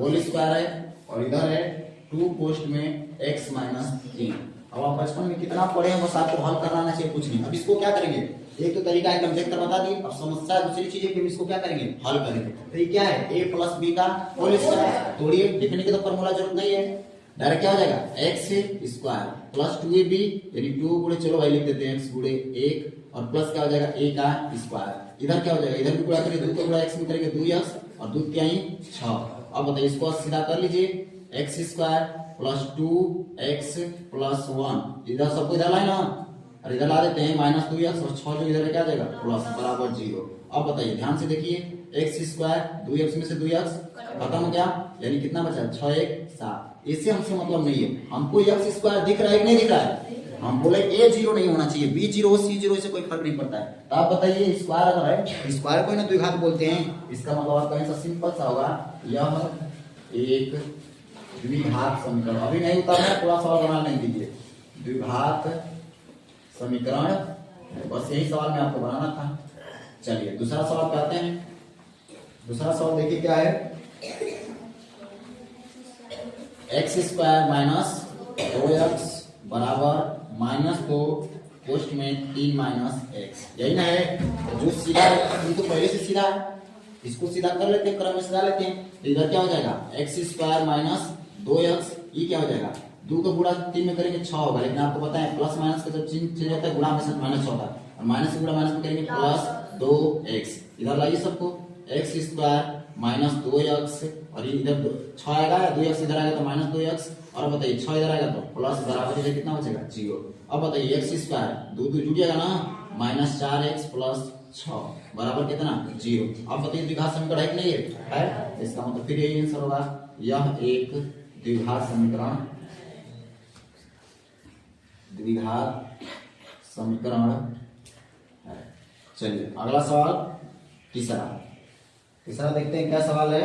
Whole square है और इधर है 2 पोस्ट में x माइनस 3। अब आप बचपन में कितना पढ़े हैं बस आपको हल करना आना चाहिए, कुछ नहीं। अब इसको क्या करेंगे, एक तो तरीका एकदम देख कर बता दिए, अब समस्या दूसरी चीज है कि इसको क्या करेंगे, हल करेंगे। तो ये क्या है, a प्लस बी का होल स्क्वायर, तोड़िए, लिखने की तो फॉर्मूला जरूरत नहीं है, डायरेक्ट क्या हो जाएगा x स्क्वायर प्लस 2ab यानी 2 गुणे, चलो भाई लिख देते हैं x गुणे 1 और प्लस क्या हो जाएगा a का स्क्वायर। इधर क्या हो जाएगा, इधर भी गुणा करेंगे, 2 का गुणा x में करेंगे 2x और 2 क्या ही 6। अब बताइए इसको सीधा कर लीजिए, x square plus 2x plus 1, इधर सबको इधर लाए ना और इधर ला देते हैं माइनस 2x और 6 जो इधर है क्या जाएगा प्लस बराबर 0। अब बताइए ध्यान से देखिए, x स्क्वायर 2x में से 2x खत्म हो गया, यानी कितना बचा 6 1 7। इससे हमसे मतलब नहीं है, हमको x स्क्वायर दिख रहा है कि नहीं दिख रहा है, हम बोले a 0 नहीं होना चाहिए, b 0 c 0 से कोई फर्क नहीं पड़ता है। तो आप बताइए स्क्वायर अगर है, स्क्वायर को ना द्विघात बोलते हैं, इसका मतलब आपका आंसर सिंपल सा होगा, यह एक द्विघात समीकरण। अभी नहीं उतारना, थोड़ा सवाल बना नहीं दीजिए, द्विघात समीकरण, बस यही सवाल में आपको बनाना था। चलिए दूसरा सवाल पे आते हैं। दूसरा सवाल देखिए क्या है, x स्क्वायर माइनस 2x बराबर माइनस 2 पोस्ट में 3 माइनस x, यही ना है जो सीधा है, तो पहले से सीधा है, इसको सीधा कर लेते हैं, क्रम में सजा लेते हैं। तो इधर क्या हो जाएगा x स्क्वायर माइनस 2x, ये क्या हो जाएगा 2 का गुणा 3 में करेंगे 6 होगा, लेकिन आपको पता है प्लस माइनस का जब चिन्ह चेंज होता है गुणा में माइनस होता है, और माइनस से गुणा माइनस में करेंगे प्लस 2x। इधर लाइए सबको, x स्क्वायर माइनस 2x और इधर 6 आएगा, 2x इधर आएगा तो माइनस 2x, और बताइए 6 इधर आएगा तो प्लस बराबर इधर कितना बचेगा 0। अब बताइए x स्क्वायर 2 2 जुड़ जाएगा ना, माइनस 4x प्लस 6 बराबर कितना 0। अब बताइए द्विघात समीकरण है कि नहीं है, इसका मतलब फिर यही आंसर होगा, यह एक द्विघात समीकरण, द्विघात समीकरण है। चलिए अगला सवाल, तीसरा देखते हैं क्या सवाल है।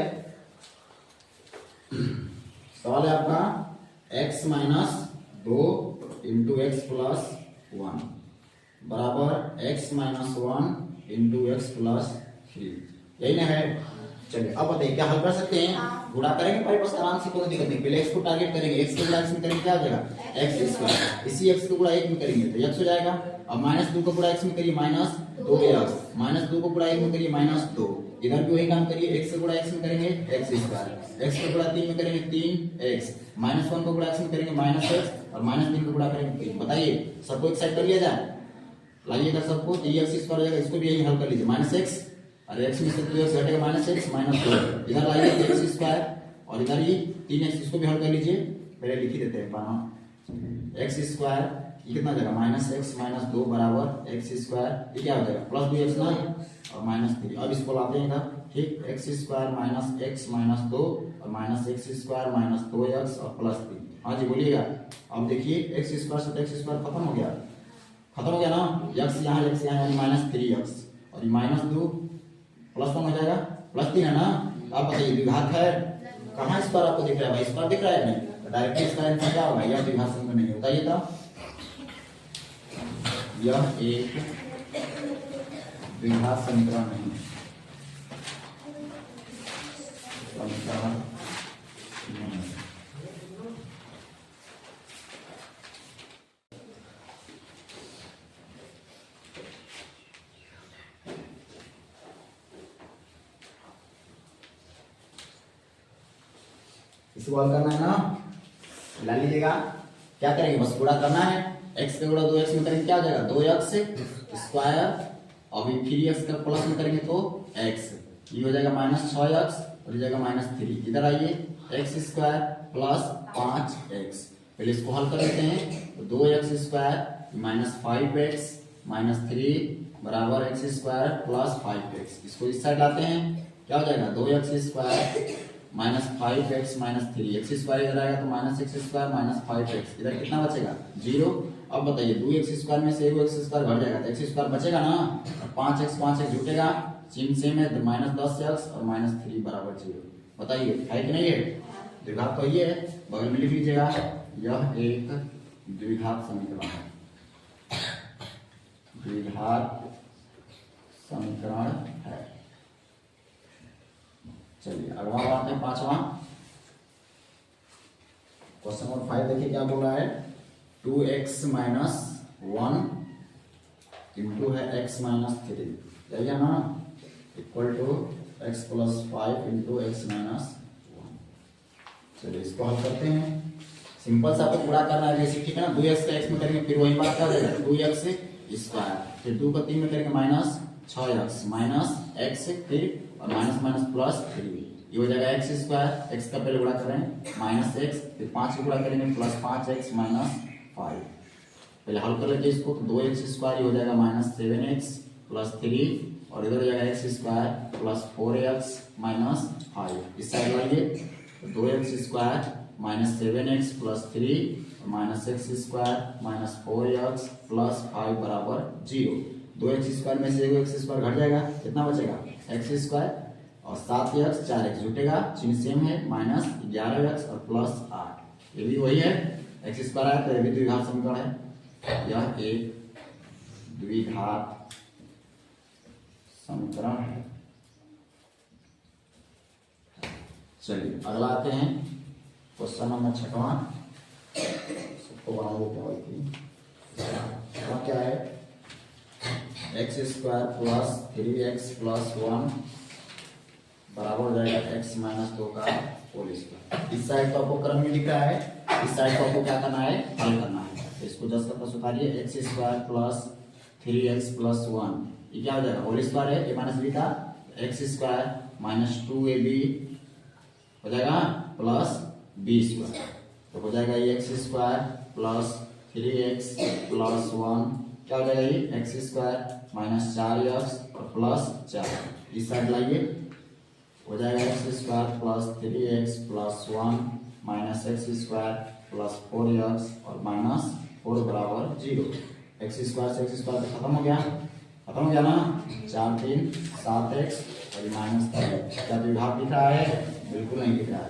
सवाल है आपका x minus 2 into x plus 1 बराबर x minus 1 into x plus 3, यही ना है। चलिए अब बताइए क्या हल कर सकते हैं, गुणा करेंगे पहले, बस आराम से, कोई दिक्कत नहीं। पहले x को टारगेट करेंगे, x के गुणा x में करेंगे क्या हो जाएगा x स्क्वायर, इसी x को गुणा 1 में करेंगे तो x हो जाएगा। अब माइनस 2 को गुणा x में करिए माइनस 2x, माइनस 2 को गुणा 1 में करिए माइनस 2, इधर भी वही काम करिए, x से गुणा x में करेंगे x स्क्वायर, x को गुणा 3 में करेंगे 3x, माइनस 1 को गुणा x में करेंगे माइनस x और माइनस 3 को गुणा करेंगे 3। बताइए सबको एक साइड कर लिया जाए, लाइए इधर सबको, तो ये x स्क्वायर हो जाएगा, इसको भी यही हल कर लीजिए, माइनस x और x में से 2x घटेगा माइनस x माइनस 2, इधर लाइए x स्क्वायर और इधर ये 3x, इसको भी हल कर लीजिए, पहले लिख ही देते हैं पाना, x स्क्वायर ये कितना हो जाएगा माइनस x माइनस 2 बराबर x स्क्वायर, ये क्या हो जाएगा प्लस 2x ना और माइनस 3। अब इसको लाते हैं इधर, ठीक, x square minus x minus 2 और minus x square minus 2x और प्लस 3। हाँ जी बोलिएगा। अब देखिए x स्क्वायर से x स्क्वायर खत्म हो गया ना, x यहाँ यानी माइनस 3x और ये माइनस 2 प्लस 1 हो जाएगा, प्लस 3 है ना। आप बताइए द्विघात है, कहाँ स्क्वायर आपको दिख रहा है भाई, स्क्वायर दिख रहा है नहीं, तो डायरेक्ट इसका आंसर क्या होगा, यह द्विघात समीकरण नहीं होता, ये था यह एक द्विघात समीकरण नहीं है, समीकरण नहीं। इसको हल करना है ना, ला लीजिएगा, क्या करेंगे बस गुणा करना है, x का गुणा 2x में करेंगे क्या हो जाएगा 2x स्क्वायर, अभी 3x का प्लस में करेंगे तो x, ये हो जाएगा माइनस 6x और ये जाएगा माइनस 3। इधर आइए x स्क्वायर प्लस 5x, पहले इसको हल कर लेते हैं, तो 2x square minus 5x minus 3 बराबर x स्क्वायर प्लस 5x, इसको इस साइड लाते हैं, क्या हो जाएगा 2x square minus 5x minus 3, x square इधर आएगा तो minus x square minus 5x, इधर कितना बचेगा 0। अब बताइए 2x स्क्वायर में से 1x स्क्वायर घट जाएगा तो x स्क्वायर बचेगा ना, और 5x जुटेगा, चिन्ह सेम है, माइनस 10x और माइनस 3 बराबर 0। बताइए है कि नहीं है, द्विघात तो ये है, बगल में लिख लीजिएगा, यह एक द्विघात समीकरण है, द्विघात समीकरण है। चलिए अगला बात है पांचवा, क्वेश्चन नंबर 5 देखिए क्या बोला है, 2x माइनस 1 इंटू है x माइनस 3, यही है ना, equal to x plus 5 into x minus 1। चलिए इसको हल करते हैं। सिंपल सा आपको पूरा करना है बेसिक, ठीक है ना। 2x का x में करेंगे फिर वही बात क्या हो जाएगा 2x स्क्वायर, फिर 2 को 3 में करेंगे माइनस 6x माइनस x, फिर और माइनस माइनस प्लस 3, ये हो जाएगा एक्स स्क्वायर, एक्स का पहले गुणा करें माइनस एक्स, फिर 5 को गुणा करेंगे प्लस 5x माइनस 5। पहले हल कर लेते हैं इसको, तो 2x स्क्वायर हो जाएगा माइनस 7x प्लस 3, और इधर हो जाएगा x square plus 4x minus 5। इस साइड लाइए तो 2x square minus 7x plus 3 minus x square minus 4x plus 5 बराबर 0। 2x स्क्वायर में से एक्स स्क्वायर घट जाएगा, कितना बचेगा एक्स स्क्वायर, और 7x 4x जुटेगा, चिन्ह सेम है, माइनस 11x और प्लस 8। ये भी वही है, एक्स स्क्वायर है तो ये भी द्विघात समीकरण है, यह एक द्विघात समीकरण है। चलिए अगला आते हैं क्वेश्चन नंबर 6वां, सबको बना देते हैं। क्या है, x square plus 3x plus 1 बराबर हो जाएगा x माइनस 2 का होल स्क्वायर। इस साइड को आपको क्रम में लिख रहा है, इस साइड को आपको क्या करना है, हल करना है। तो इसको 10 का प्लस उतारिए, x square plus 3x plus 1, ये क्या हो जाएगा होल स्क्वायर है, a माइनस बी का, एक्स स्क्वायर माइनस 2ab हो जाएगा प्लस b स्क्वायर, तो हो जाएगा ये x square plus 3x plus 1, क्या हो जाएगा ये एक्स स्क्वायर माइनस 4x और प्लस 4। इस साइड लाइए, हो जाएगा x square plus 3x plus 1 minus x square plus 4x और माइनस 4 बराबर 0। एक्स स्क्वायर से एक्स स्क्वायर खत्म हो गया ना, 4 3 7x और माइनस 3। क्या द्विघात दिख रहा है, बिल्कुल नहीं दिख रहा है,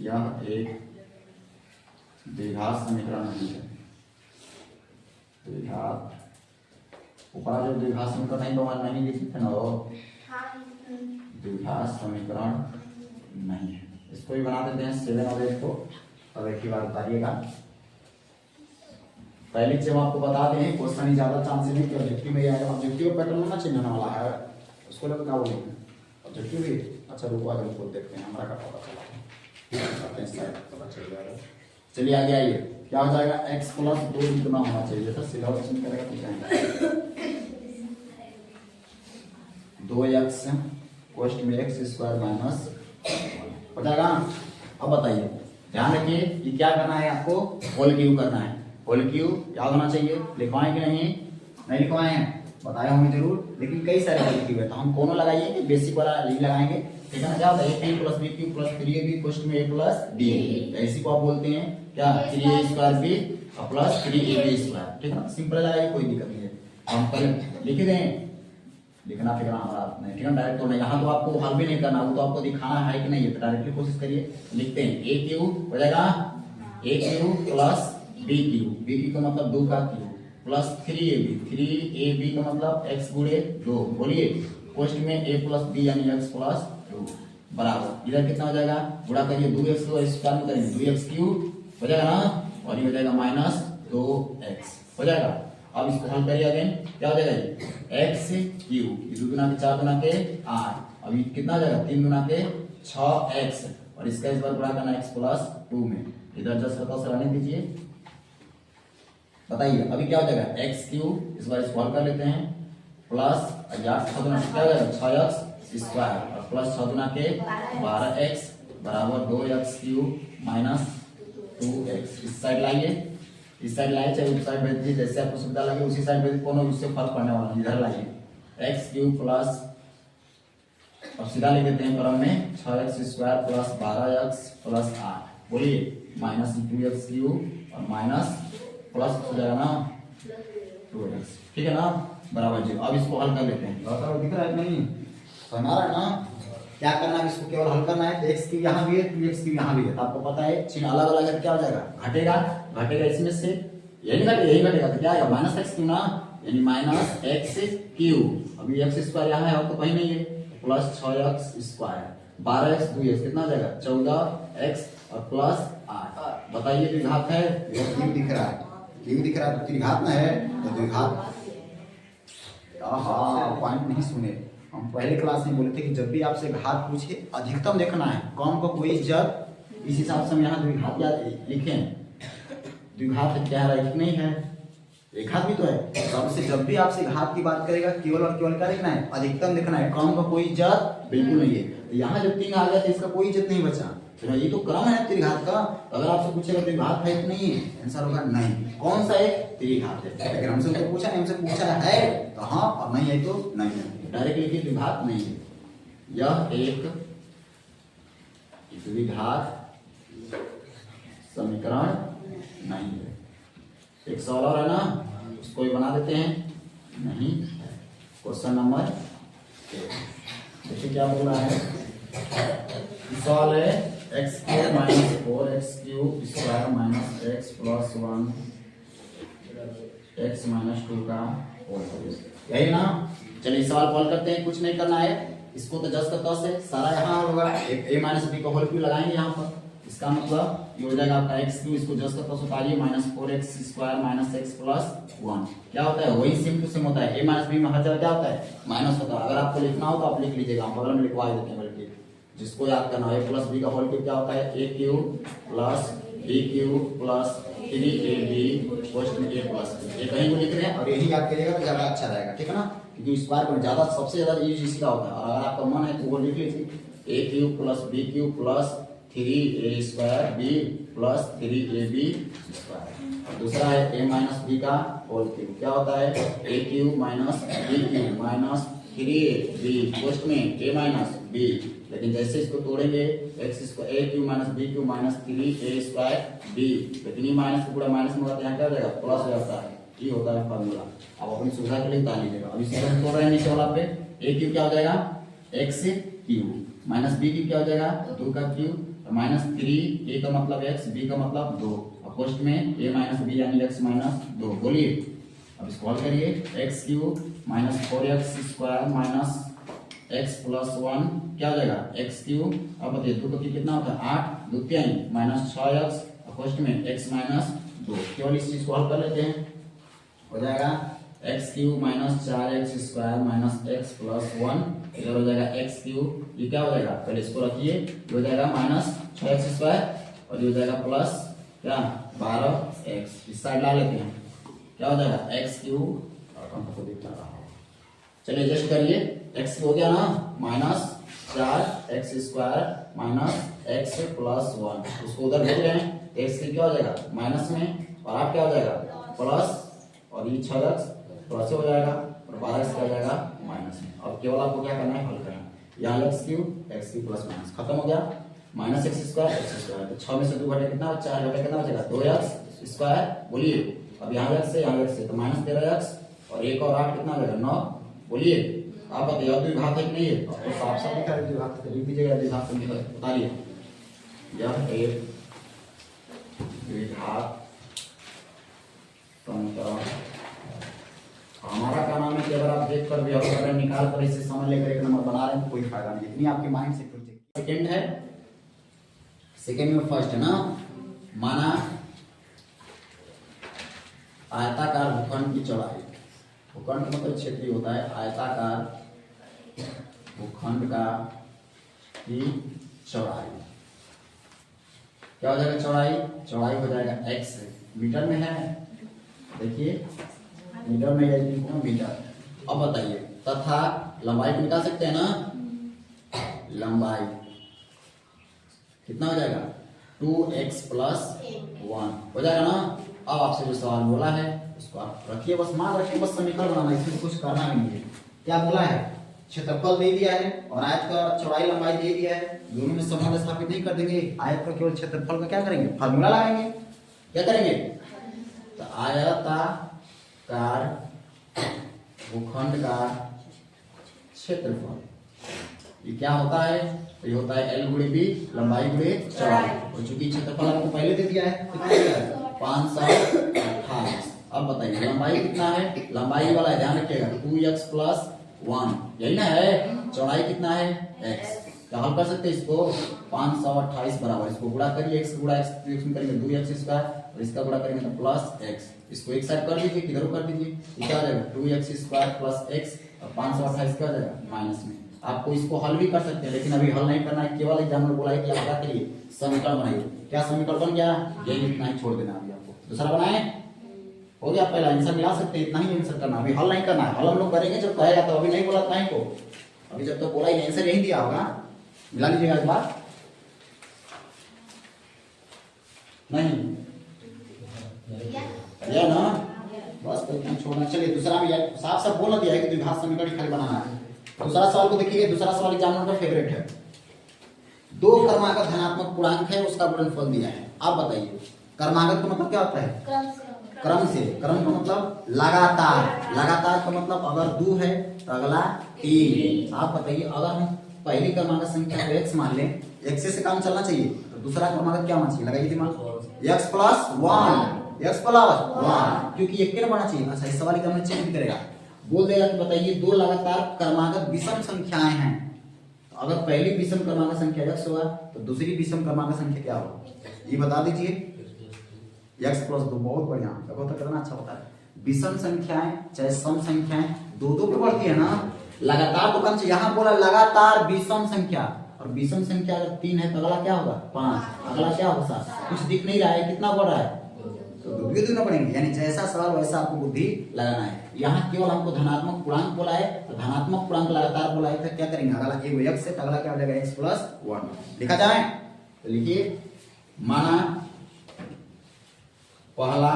यह एक द्विघात समीकरण नहीं है। द्विघात ऊपर जो द्विघात समीकरण नहीं तो हमारे नहीं लिखते ना, द्विघात समीकरण नहीं है। इसको भी बना देते हैं 7 और 8 को, अब एक ही बार उतारिएगा। पहले जब आपको बता दें क्वेश्चन ही ज्यादा चांस नहीं कि ऑब्जेक्टिव में आएगा, ऑब्जेक्टिव पैटर्न ना चेंज होने वाला है, उसको लेकर क्या बोलेंगे ऑब्जेक्टिव भी। अच्छा रुको आगे हमको देखते हैं, हमारा का पता चला। चलिए आगे आइए, क्या हो जाएगा x प्लस 2 इतना होना चाहिए था, सीधा ऑप्शन करेगा तो क्या 2x कोष्ट में एक्स स्क्वायर माइनस हो जाएगा। अब बताइए, ध्यान रखिए कि क्या करना है आपको, होल क्यूब करना है। होल क्यूब याद होना चाहिए, लिखवाएं कि नहीं लिखवाएं हैं, बताए होंगे जरूर, लेकिन कई सारे होल क्यूब है तो हम कोनो लगाइए, बेसिक वाला यही लगाएंगे, ठीक है ना। क्या होता है a plus b cube plus 3ab कोष्ट में a प्लस d, इसी को आप बोलते हैं क्या 3a square b plus 3ab square, ठीक है ना। सिंपल लगाइए, कोई दिक्कत नहीं है। हम पहले लिख दें, लिखना फिर हमारा नहीं, ठीक है, डायरेक्ट तो नहीं, यहाँ तो आपको हल भी नहीं करना, वो तो आपको दिखाना है कि नहीं है, तो डायरेक्टली कोशिश करिए। लिखते हैं a क्यूब हो जाएगा a cube plus b cube का मतलब 2 का क्यूब प्लस 3ab का मतलब x गुणे 2, बोलिए कोष्ट में a प्लस b यानी x प्लस 2 बराबर, इधर कितना हो जाएगा, गुणा करिए 2x को स्क्वायर में करेंगे 2x क्यूब हो जाएगा ना, और ये हो जाएगा माइनस 2x हो जाएगा। अब इसको हल करिए अगेन, क्या हो जाएगा ये एक्स क्यूब 2 गुना के 4 गुना के 8, अभी कितना हो जाएगा 3 गुना के 6x, और इसका इस बार गुणा करना x प्लस 2 में, इधर 10 10 रहने दीजिए। बताइए अभी क्या हो जाएगा एक्स क्यूब, इस बार इसको हल कर लेते हैं, प्लस 6 गुना क्या हो जाएगा 6x स्क्वायर और प्लस 6 गुना के 12x बराबर 2x क्यूब माइनस 2x। इस साइड लाइए, इस साइड लाइए चाहे उस साइड भेज दीजिए, जैसे आपको सुविधा लगे उसी साइड भेज, कोनो उससे फर्क पड़ने वाला, इधर लाइए एक्स क्यूब प्लस, अब सीधा लिख देते हैं क्रम में 6x square plus 12x plus 8, बोलिए माइनस 2x क्यूब और माइनस प्लस हो जाएगा ना 2x, ठीक है ना, बराबर 0। अब इसको हल कर लेते हैं, दिख रहा है नहीं, तो हमारा ना क्या करना है, इसको केवल हल करना है। एक्स क्यूब यहाँ भी है, 2x क्यूब यहाँ भी है, तो आपको पता है चिन्ह अलग अलग है, क्या हो जाएगा घटेगा इसमें से, यही घटेगा तो क्या आएगा माइनस एक्स क्यूब ना, यानी माइनस एक्स क्यूब, अभी एक्स स्क्वायर यहाँ है और तो कहीं नहीं है, plus 6x square 12x 2x कितना हो जाएगा 14x और प्लस 8। बताइए द्विघात है, क्यों दिख रहा है, क्यों दिख रहा है, तो त्रिघात ना है तो द्विघात। हाँ पॉइंट नहीं सुने, हम पहले क्लास में बोले थे कि जब भी आपसे घात पूछे अधिकतम देखना है, कम को कोई इज्जत। इस हिसाब से हम यहाँ द्विघात क्या लिखें, द्विघात क्या है कि नहीं है, एक घात भी तो है। तो से जब भी आपसे घात की बात करेगा केवल और केवल क्या लिखना है, अधिकतम लिखना है, कम का कोई इज्जत बिल्कुल नहीं है। तो यहाँ जब 3 आ गया तो इसका कोई इज्जत नहीं बचा, तो ये तो क्रम है त्रिघात का। तो अगर आपसे पूछेगा त्रिघात है कि नहीं है, आंसर होगा नहीं। कौन सा है, त्रिघात है। अगर हमसे तो पूछा नहीं, हमसे पूछा है तो हाँ, और नहीं है तो नहीं है, डायरेक्ट लिखिए द्विघात नहीं है। यह एक द्विघात समीकरण नहीं है। एक सवाल और है ना, उसको ही बना देते हैं, नहीं है। क्वेश्चन नंबर 1 देखिए क्या बोल रहा है। सवाल है x cube minus 4x cube square minus x plus 1 x minus 2 का होल स्क्वायर, यही ना। चलिए सवाल सॉल्व करते हैं, कुछ नहीं करना है, इसको तो जस्ट का तस है सारा यहाँ होगा। a माइनस बी का होल क्यूब लगाएंगे यहाँ पर, इसका मतलब ये हो जाएगा आपका x क्यूब, इसको जस्ट का तस उतारिए minus 4x square minus x plus 1 क्या होता है, वही सेम टू सेम होता है। a माइनस बी में हर जगह क्या होता है, माइनस होता है। अगर आपको लिखना हो तो आप लिख लीजिएगा, हम बगल में लिखवा देते हैं, बल्कि जिसको याद करना है। a प्लस बी का होल क्यूब क्या होता है, a cube plus b cube plus 3ab first में a प्लस ये कहीं को लिख रहे हैं और यही याद करिएगा तो ज्यादा अच्छा रहेगा, ठीक है ना, क्योंकि स्क्वायर में ज्यादा सबसे ज्यादा यूज इसी का होता है। और अगर आपका मन है तो वो लिख लीजिए a cube plus b cube plus 3a square b plus 3ab square. और दूसरा है a माइनस बी का होल क्यूब, क्या होता है a cube minus b cube minus 3ab first में a माइनस b, लेकिन जैसे इसको तोड़ेंगे x square a cube minus b cube minus 3a square b, लेकिन ये माइनस को पूरा माइनस में होता है, यहाँ क्या हो जाएगा प्लस हो जाता है, ये होता है फार्मूला। अब अपनी सुविधा के लिए उतार लीजिएगा। अब इसी तरह तोड़ रहे हैं नीचे वाला पे, a क्यूब क्या हो जाएगा x cube minus b cube क्या हो जाएगा 2 का क्यूब माइनस 3 a का मतलब x b का मतलब 2 और फर्स्ट में a माइनस b यानी x माइनस 2। बोलिए अब इसको हल करिए, x cube minus 4x square minus x plus 1 क्या हो जाएगा x क्यूब। अब बताइए 2 का क्यूब कितना होता है 8 द्वितीय माइनस 6x और फर्स्ट में x माइनस 2। केवल इस चीज को हल कर लेते हैं, हो जाएगा x cube minus 4x square minus x plus 1 इधर हो जाएगा x क्यूब, ये क्या हो जाएगा पहले इसको रखिए, ये हो जाएगा माइनस 6x स्क्वायर और ये हो जाएगा प्लस क्या 12x, इस साइड ला लेते हैं, क्या हो जाएगा x क्यूब और हमको दिख रहा है। चलिए एडजस्ट करिए, x हो गया ना minus 4x square minus x plus 1, उसको उधर भेज रहे हैं तो x क्या हो जाएगा माइनस में और आप क्या हो जाएगा प्लस, और ये 6x प्लस हो जाएगा और 12x क्या हो जाएगा माइनस में। अब केवल आपको क्या करना है हल करना है, यहाँ x क्यूब प्लस माइनस खत्म हो गया, माइनस x स्क्वायर तो 6 में से 2 घटे कितना 4 घटे कितना बचेगा 2x स्क्वायर। बोलिए अब यहाँ x से यहाँ x से तो माइनस 13x और 1 और 8 कितना हो जाएगा 9। बोलिए आप बताइए द्विघात है कि नहीं है, तो साफ साफ लिखा है द्विघात, लिख दीजिएगा द्विघात समीकरण बताइए। यह एक द्विघात समीकरण, हमारा क्या नाम है कि अगर आप देख कर भी अगर निकाल कर इसे समझ लेकर एक नंबर बना रहे हैं तो कोई फायदा नहीं, इतनी आपके माइंड से प्रोजेक्ट। सेकंड है, सेकंड में फर्स्ट है ना, माना आयताकार भूखंड की चौड़ाई, भूखंड मतलब क्षेत्र होता है, आयताकार भूखंड का की चौड़ाई क्या हो जाएगा, चौड़ाई हो जाएगा x, मीटर में है देखिए मीटर में है मीटर। अब बताइए तथा लंबाई को निकाल सकते हैं ना, लंबाई कितना हो जाएगा 2x प्लस 1 हो जाएगा ना। अब आपसे जो सवाल बोला है उसको आप रखिए, बस मान रखिए, बस समीकरण बनाना, इसमें कुछ करना नहीं है। क्या बोला है, क्षेत्रफल दे दिया है और आयत का चौड़ाई लंबाई दे दिया है, दोनों में संबंध स्थापित नहीं कर देंगे, आयत का केवल क्षेत्रफल का क्या करेंगे फार्मूला लगाएंगे, क्या करेंगे तो आयताकार भूखंड का क्षेत्रफल ये क्या होता है, तो ये होता है L गुणे B लंबाई गुणे चौड़ाई, और चूंकि क्षेत्रफल आपको पहले दे दिया है कितना दिया है 528। अब बताइए लंबाई कितना है, लंबाई वाला ध्यान रखिएगा 2x प्लस 1 यही ना है, चौड़ाई कितना है x, क्या हल कर सकते हैं इसको? 528 बराबर, इसको गुणा करिए, x गुणा x में करेंगे 2x स्क्वायर और इसका गुणा करेंगे तो प्लस x, इसको एक साइड कर दीजिए, किधर कर दीजिए, ये क्या हो जाएगा 2x स्क्वायर प्लस x और 528 क्या हो जाएगा माइनस में। आपको इसको हल भी कर सकते हैं लेकिन अभी हल नहीं करना है, केवल एग्जामिनर बोला है कि आप क्या करिए समीकरण बनाइए। क्या समीकरण बन गया? यही इतना ही छोड़ देना अभी आपको। दूसरा बनाए हो गया, पहला आंसर मिला सकते हैं, इतना ही आंसर करना, अभी हल नहीं करना है। हल हम लोग करेंगे जब कहेगा, तो अभी नहीं बोला नहीं को, अभी जब तो बोला ही आंसर यही दिया होगा, मिला लीजिएगा इस बार नहीं या ना, बस तो इतना छोड़ना। चलिए दूसरा भी साफ साफ बोल दिया है कि द्विघात समीकरण खाली बनाना है। दूसरा सवाल को देखिए, दूसरा सवाल एग्जामिनर का फेवरेट है। दो क्रमागत धनात्मक पूर्णांक है, उसका गुणनफल दिया है। आप बताइए क्रमागत का मतलब क्या होता है? क्रम से, क्रम का मतलब लगातार, लगातार का मतलब अगर 2 है तो अगला 3। आप बताइए अगर हम पहली क्रमागत संख्या को x मान लें, x से काम चलना चाहिए, तो दूसरा क्रमागत क्या होना चाहिए? लगाइए दिमाग, x प्लस 1, क्योंकि एक होना चाहिए। अच्छा इस सवाल का हमने चेक करेगा, बोल देगा कि बताइए दो लगातार क्रमागत विषम संख्याएं हैं, तो अगर पहली विषम क्रमागत संख्या x होगा तो दूसरी विषम क्रमागत संख्या क्या होगा? ये बता दीजिए। x प्लस 2, बहुत बढ़िया, देखो तो कितना अच्छा होता है। विषम संख्याएं चाहे सम संख्याएं दो पे बढ़ती है ना, लगातार तो कम से, यहाँ बोला लगातार विषम संख्या, और विषम संख्या अगर 3 है तो अगला क्या होगा 5, अगला क्या होगा 7। कुछ दिख नहीं रहा है, कितना बढ़ रहा है, तो बुद्धि देना पड़ेंगे, यानी जैसा सवाल वैसा आपको बुद्धि लगाना है। यहाँ केवल हमको धनात्मक पूर्णांक बोला है, तो धनात्मक पूर्णांक लगातार बोला है, तो क्या करेंगे अगला एक x है तो अगला क्या हो जाएगा x प्लस 1 लिखा जाए। तो लिखिए माना पहला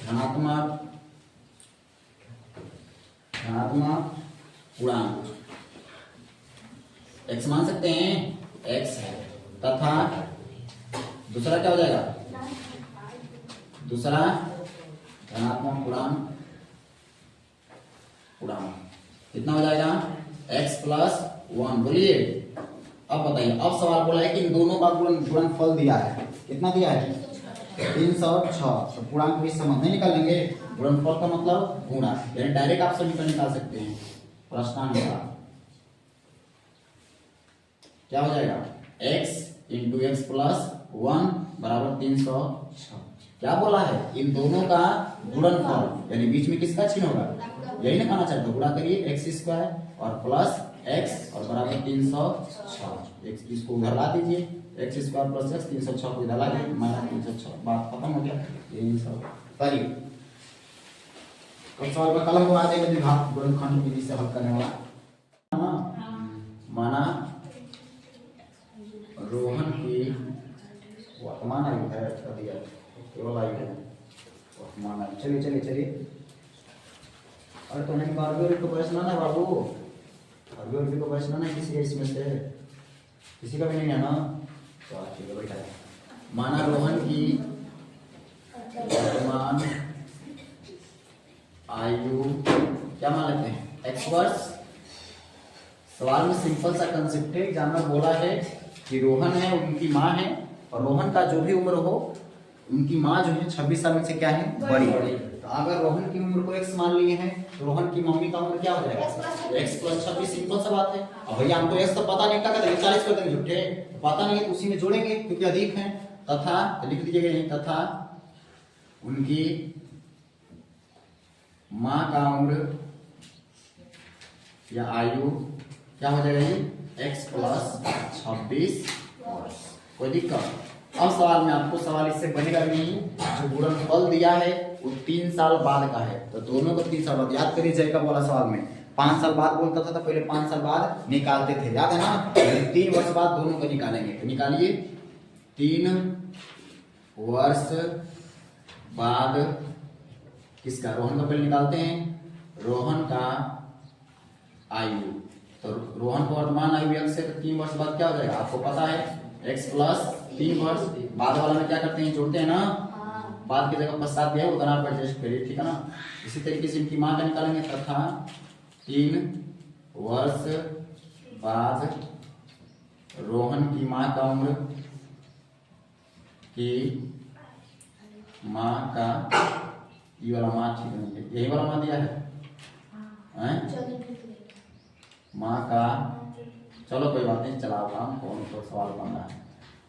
धनात्मक पूर्णांक x मान सकते हैं, x है, तथा दूसरा क्या हो जाएगा, दूसरा धनात्मक पूर्णांक कितना हो जाएगा x प्लस 1। बोलिए अब बताइए, अब सवाल बोला है कि इन दोनों का गुणनफल दिया है, कितना दिया है 306। तो पूर्णांक भी समझ नहीं निकालेंगे, गुणनफल का मतलब गुणा, यानी डायरेक्ट आप समीकरण निकाल सकते हैं। प्रश्नानुसार क्या हो जाएगा x इंटू एक्स प्लस 1 बराबर 306। क्या बोला है? इन दोनों का गुणनफल, यानी बीच में किसका चिन्ह होगा, यही ना कहना चाहते हो, गुणा करिए x स्क्वायर और प्लस x और बराबर 306। इसको उधर ला दीजिए, x स्क्वायर प्लस x 306 को इधर ला दीजिए माइनस 306, बात खत्म हो गया। यही सब करिए, कल सवाल में कल हम आ जाएंगे द्विघात गुणनखंड विधि से हल करने वाला। माना रोहन की वर्तमान आयु है, केवल आयु है वर्तमान आयु। चलिए चलिए चलिए, अरे तो नहीं बारहवीं को प्रश्न ना बाबू, बारहवीं को प्रश्न ना किसी के इसमें से किसी का भी नहीं है ना, तो ठीक है बैठा है। माना रोहन की वर्तमान आयु क्या मान लेते हैं x वर्ष। सवाल में सिंपल सा कंसेप्ट है, जानना बोला है कि रोहन है, उनकी माँ है, और रोहन का जो भी उम्र हो, उनकी माँ जो है 26 साल से क्या है बड़ी। तो अगर रोहन की उम्र को x मान लिए हैं तो रोहन की मम्मी का उम्र क्या हो जाएगा x प्लस 26। सिंपल सा बात है। अब भैया हमको x तो पता नहीं, क्या कहते हैं 40 कर देंगे झूठे, तो पता नहीं है तो उसी में जोड़ेंगे क्योंकि अधिक है। तथा लिख दीजिएगा यही, तथा उनकी माँ का उम्र या आयु क्या हो जाएगा ये x प्लस 26 वर्ष। कोई दिक्कत? अब सवाल में आपको सवाल इससे बनेगा नहीं, जो गुणनफल दिया है वो 3 साल बाद का है, तो दोनों को 3 साल बाद याद करिए। जाएगा बोला सवाल में 5 साल बाद बोलता था, तो पहले 5 साल बाद निकालते थे, याद है ना। 3 वर्ष बाद दोनों को निकालेंगे, तो निकालिए 3 वर्ष बाद किसका, रोहन का पहले निकालते हैं, रोहन का आयु। तो रोहन का वर्तमान आयु x से 3 वर्ष बाद क्या हो जाएगा आपको पता है x प्लस 3 वर्ष। बाद वाला में क्या करते हैं जोड़ते हैं ना, बाद की जगह पश्चात दिया है उतना आप एडजस्ट करिए, ठीक है ना। इसी तरीके से इनकी माँ का निकालेंगे, तथा 3 वर्ष बाद रोहन की माँ का उम्र की माँ का, ये वाला माँ ठीक नहीं है, यही वाला माँ दिया है, माँ का चलो कोई बात नहीं, चलाओ काम, कौन सा सवाल बन रहा है।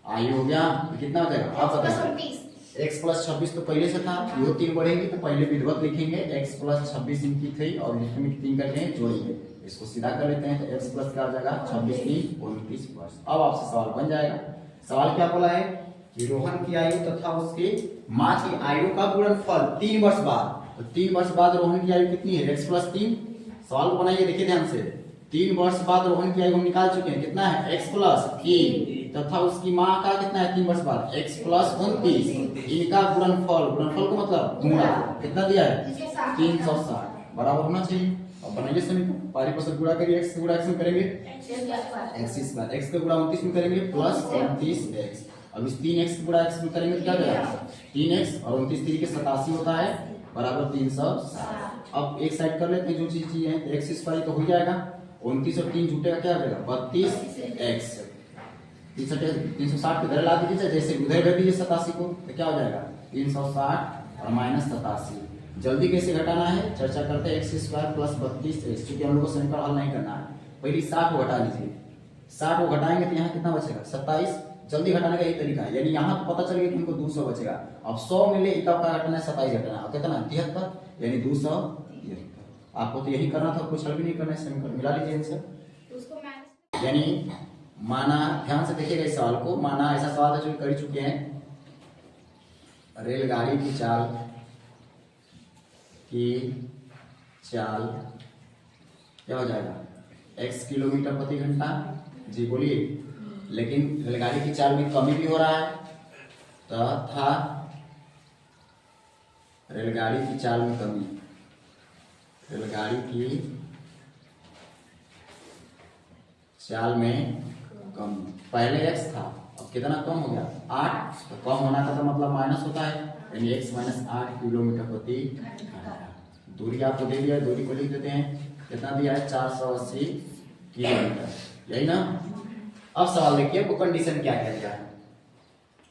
आई हो गया, कितना हो जाएगा आप बताइए। x प्लस 26 तो पहले से था, यो 3 बढ़ेंगे तो पहले विधिवत लिखेंगे x प्लस 26 इनकी 3 और इसमें 3 करके जोड़ेंगे, इसको सीधा कर लेते हैं तो x प्लस क्या हो जाएगा 26 3 29 प्लस। अब आपसे सवाल बन जाएगा। सवाल क्या बोला है कि रोहन की आयु तथा उसके माँ की आयु का गुणनफल 3 वर्ष बाद, तो 3 वर्ष बाद रोहन की आयु कितनी है x प्लस 3। सवाल को बनाइए, देखिए ध्यान से। 3 वर्ष बाद रोहन की आयु हम निकाल चुके हैं, कितना है x प्लस 3 तथा उसकी माँ का कितना है 3 वर्ष बाद x प्लस 29, इनका गुणनफल, गुणनफल को मतलब गुणा कितना दिया है 360 बराबर होना चाहिए। अब बनाइए समीकरण, पारी पर गुणा करिए, x से गुणा x में करेंगे x स्क्वायर, x का गुणा 29 में करेंगे प्लस 29x। अब इस 3x का गुणा x में करेंगे तो क्या हो जाएगा 3x और 29 3 के 87 होता है बराबर 360। अब एक साइड कर लेते हैं जो चीज है, x स्क्वायर तो हो जाएगा 29 और 3 जुटेगा क्या हो जाएगा 32x। 360 इधर ला दीजिए, जैसे उधर कर दीजिए 87 को तो क्या हो जाएगा 360 और माइनस 87। जल्दी कैसे घटाना है चर्चा करते हैं। x स्क्वायर प्लस 32x, क्योंकि हम लोग को समीकरण हल नहीं करना है, पहले 60 को घटा लीजिए, 60 को घटाएंगे तो यहाँ कितना बचेगा 27। जल्दी घटाने का यही तरीका है, यानी यहाँ तो पता चल गया कि हमको 200 बचेगा। अब 100 में ले इतना का घटाना है 27 घटाना है, कितना 73 यानी 273। आपको तो यही करना था, कुछ हल भी नहीं करना है, समीकरण मिला लीजिए इनसे। यानी माना, ध्यान से देखिएगा इस सवाल को, माना ऐसा सवाल था जो कर चुके हैं, रेलगाड़ी की चाल क्या हो जाएगा x किलोमीटर प्रति घंटा। जी बोलिए, लेकिन रेलगाड़ी की चाल में कमी भी हो रहा है तथा रेलगाड़ी की चाल में कमी, रेलगाड़ी की चाल में कम, पहले x था अब कितना कम हो गया 8, तो कम होना का तो मतलब माइनस होता है, यानी x माइनस 8 किलोमीटर प्रति घंटा। दूरी आपको दे दिया है, दूरी को लिख देते हैं, कितना दिया है 480 किलोमीटर, यही ना। अब सवाल देखिए वो कंडीशन क्या क्या दिया है।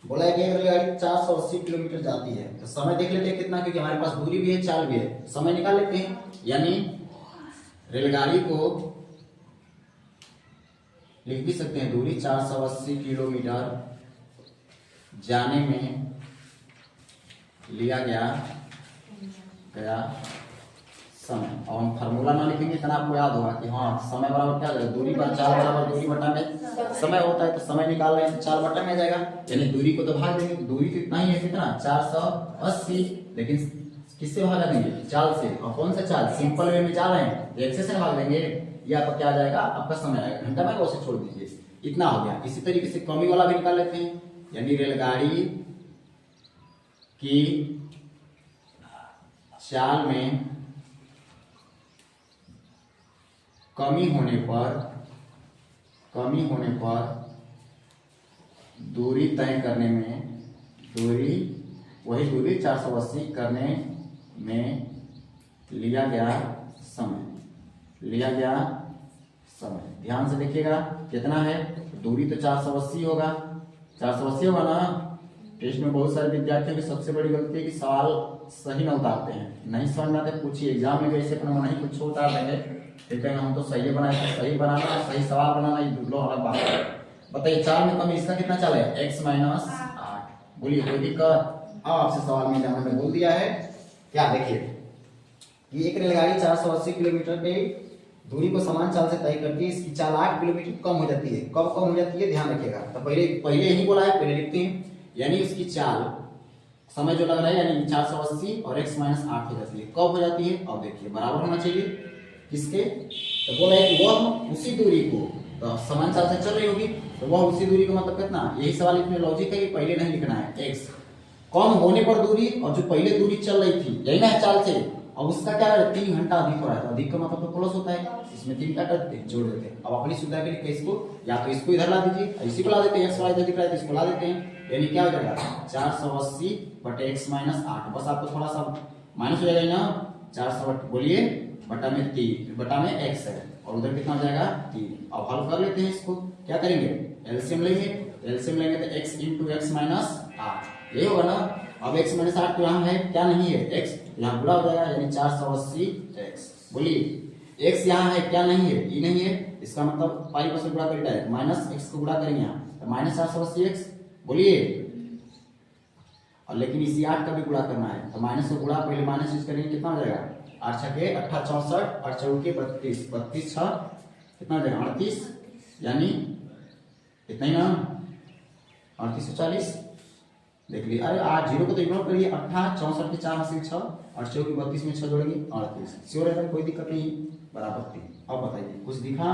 बोला है कि रेलगाड़ी 480 किलोमीटर जाती है, तो समय देख लेते हैं कितना, क्योंकि हमारे पास दूरी भी है चाल भी है, समय निकाल लेते हैं। यानी रेलगाड़ी को लिख भी सकते हैं, दूरी 480 किलोमीटर जाने में लिया गया समय। और हम फार्मूला ना लिखेंगे इतना आपको याद होगा कि हाँ समय बराबर क्या है, दूरी पर चाल बराबर दूरी बटा में समय होता है, तो समय निकाल रहे हैं तो चाल बटा में आ जाएगा, यानी दूरी को तो भाग देंगे, दूरी तो इतना ही है कितना 480, लेकिन किससे भागा देंगे चाल से, और कौन सा चाल सिंपल वे में जा रहे हैं तो एक्स से भाग देंगे, ये आपका क्या आ जाएगा आपका समय आएगा, घंटा में उसे छोड़ दीजिए, इतना हो गया। इसी तरीके से कमी वाला भी निकाल लेते हैं, यानी रेलगाड़ी की चाल में कमी होने पर दूरी तय करने में, वही दूरी 480 करने में लिया गया समय। ध्यान से देखिएगा कितना है, दूरी तो 480 होगा, 480 होगा ना। टेस्ट में बहुत सारे विद्यार्थियों की सबसे बड़ी गलती है कि सवाल सही ना उतारते हैं, नहीं समझ में आते पूछिए, एग्जाम में वैसे अपना नहीं कुछ उतार देंगे, ठीक है हम तो सही बनाए, सही बनाना सही सवाल बनाना ये दूसरा अलग बात है। बताइए चाल में कमी, इसका कितना चाल है x माइनस 8। बोलिए कोई दिक्कत। अब आपसे सवाल में मैंने बोल दिया है क्या, देखिए कि एक रेलगाड़ी 480 किलोमीटर के दूरी को समान चाल से तय करती है, इसकी चाल 8 किलोमीटर कम हो जाती है। कब कम हो जाती है ध्यान रखिएगा, तो पहले यही बोला है, पहले लिखते हैं, यानी उसकी चाल समय जो लग रहा है यानी 480 और x माइनस 8 हो जाती है। कब हो जाती है, अब देखिए बराबर होना चाहिए किसके, तो बोला है कि वह उसी दूरी को, तो समान चाल से चल रही होगी तो वह उसी दूरी को मतलब कितना, यही सवाल इसमें लॉजिक है, पहले नहीं लिखना है x कम होने पर दूरी, और जो पहले दूरी चल रही थी यही ना चाल से, अब उसका क्या है 3 घंटा अधिक हो रहा है, तो अधिक का मतलब तो प्लस होता है, इसमें 3 का करते हैं जोड़ देते हैं। अब अपनी सुविधा के लिए इसको या तो इसको इधर ला दीजिए, इसी को ला देते हैं, x वाला इधर दिख रहा है तो इसको ला देते हैं, यानी क्या हो जाएगा 480 बटे x माइनस 8, बस आपको थोड़ा सा माइनस हो जाएगा ना, 400 बोलिए बटा में 3 बटा में x है, और उधर कितना हो जाएगा 3। अब हल कर लेते हैं इसको, क्या करेंगे एलसीएम लेंगे तो x इंटू एक्स माइनस 8 यही होगा ना। अब x माइनस 8 तो यहाँ है क्या नहीं है x, यहाँ बुला हो जाएगा, यानी 480x। बोलिए x यहाँ है क्या नहीं है, ये नहीं है, इसका मतलब पाई पर से गुणा करें डायरेक्ट, माइनस एक्स को गुणा करेंगे यहाँ तो माइनस 480x, बोलिए। और लेकिन इसी 8 का भी गुणा करना है तो माइनस को गुणा पहले माइनस यूज करेंगे, कितना हो जाएगा 8 छके 18 64 और 4 के 32, 32 6 कितना हो जाएगा 38, यानी इतना ही ना 3840। देख लीजिए, अरे 8 0 को तो इग्नोर करिए, 18 64 के 4 हासिल 6 और 4 के 32 में 6 जोड़ेंगे 38, श्योर है, कोई दिक्कत नहीं, बराबर 3। अब बताइए कुछ दिखा,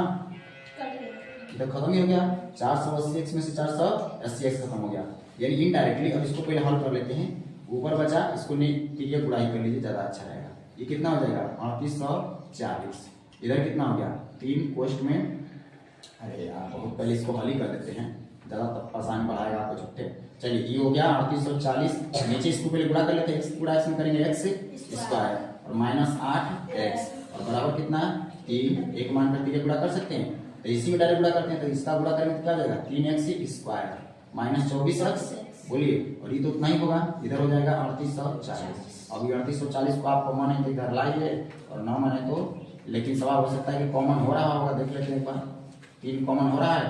इधर खत्म ही हो गया, 480x में से 480x खत्म हो गया, यानी इनडायरेक्टली। अब इसको पहले हल कर लेते हैं, ऊपर बचा इसको नहीं गुणाई कर लीजिए, ज्यादा अच्छा रहेगा। ये कितना हो जाएगा 3840, इधर कितना हो गया 3 कोष्ठ में, अरे यार बहुत पहले इसको हल ही कर देते हैं, ज्यादा आसान बढ़ाएगा तो छुट्टे। चलिए ये हो गया 3840, नीचे इसको पहले गुणा कर लेते हैं, x गुणा इसमें करेंगे x स्क्वायर और माइनस 8x और बराबर कितना 3, एक मान कर 3 गुणा कर सकते हैं तो इसी में डायरेक्ट गुणा करते हैं, तो इसका गुणा करेंगे तो क्या हो जाएगा 3x स्क्वायर माइनस 24x, बोलिए। और ये तो उतना ही होगा, इधर हो जाएगा 3840। अभी 3840 को आप कॉमन है तो इधर लाइए और ना माने तो, लेकिन सवाल हो सकता है कि कॉमन हो रहा होगा, देख लेते हैं एक बार। 3 कॉमन हो रहा है,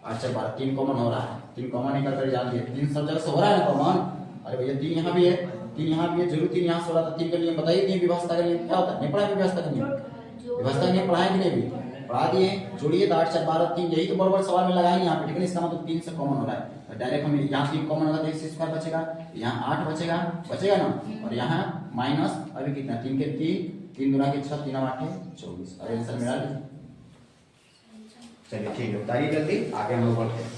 अच्छा बात 3 कॉमन हो रहा है, 3 कॉमन नहीं करके जान दिए 3 सब जगह से हो रहा है कॉमन। अरे भैया 3 यहाँ भी है, 3 यहाँ भी है, जरूर 3 यहाँ से हो रहा था। 3 के लिए बताइए, 3 व्यवस्था का नियम क्या होता है, नहीं पढ़ा व्यवस्था का नियम, व्यवस्था का नियम पढ़ाए कि नहीं भी पढ़ा दिए, जोड़िए तो 8 4 12 3, यही तो बराबर सवाल में लगाएंगे यहाँ पे, ठीक है। इसका मतलब 3 से कॉमन हो रहा है, डायरेक्ट हम यहाँ 3 कॉमन होगा तो x स्क्वायर बचेगा, यहाँ 8 बचेगा ना, और यहाँ माइनस अभी कितना 3 के 3 गुना के 6 3 8 24, और आंसर मिला। चलिए ठीक है, बताइए जल्दी, आगे हम लोग बढ़ते हैं।